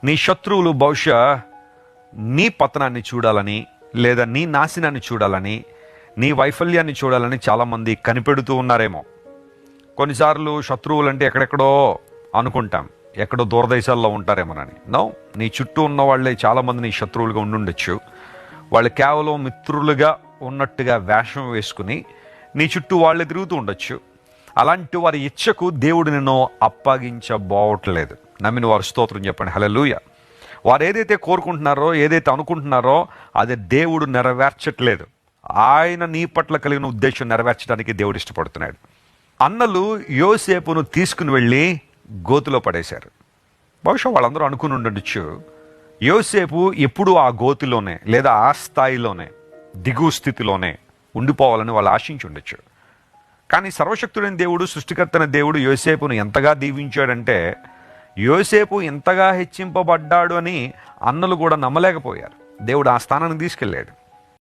నీ శత్రువులు బహుశా నీ పతనాన్ని చూడాలని, లేదా నీ నాశనాన్ని చూడాలని, నీ వైఫల్యాన్ని చూడాలని చాలామంది కనిపెడుతూ ఉన్నారేమో. కొన్నిసార్లు శత్రువులు అంటే ఎక్కడెక్కడో అనుకుంటాం, ఎక్కడో దూరదేశాల్లో ఉంటారేమోనని. నో, నీ చుట్టూ ఉన్న వాళ్ళే చాలామంది నీ శత్రువులుగా ఉండుండొచ్చు. వాళ్ళు కేవలం మిత్రులుగా ఉన్నట్టుగా వేషం వేసుకుని నీ చుట్టూ వాళ్ళే తిరుగుతూ ఉండొచ్చు. అలాంటి వారి ఇచ్చకు దేవుడు నిన్ను అప్పగించబోవట్లేదు. నమ్మిన వారు స్తోత్రం చెప్పండి, హల్లెలూయా. వారు ఏదైతే కోరుకుంటున్నారో, ఏదైతే అనుకుంటున్నారో అది దేవుడు నెరవేర్చట్లేదు. ఆయన నీ పట్ల కలిగిన ఉద్దేశం నెరవేర్చడానికి దేవుడు ఇష్టపడుతున్నాడు. అన్నలు యోసేపును తీసుకుని వెళ్ళి గోతిలో పడేశారు. బహుశా వాళ్ళందరూ అనుకుని ఉండొచ్చు, యోసేపు ఎప్పుడు ఆ గోతిలోనే లేదా ఆ స్థాయిలోనే దిగువ స్థితిలోనే ఉండిపోవాలని వాళ్ళు ఆశించి ఉండొచ్చు. కానీ సర్వశక్తుడైన దేవుడు, సృష్టికర్తైన దేవుడు యోసేపును ఎంతగా దీవించాడంటే, యోసేపు ఎంతగా హెచ్చింపబడ్డాడు అని అన్నలు కూడా నమ్మలేకపోయారు. దేవుడు ఆ స్థానానికి తీసుకెళ్ళాడు.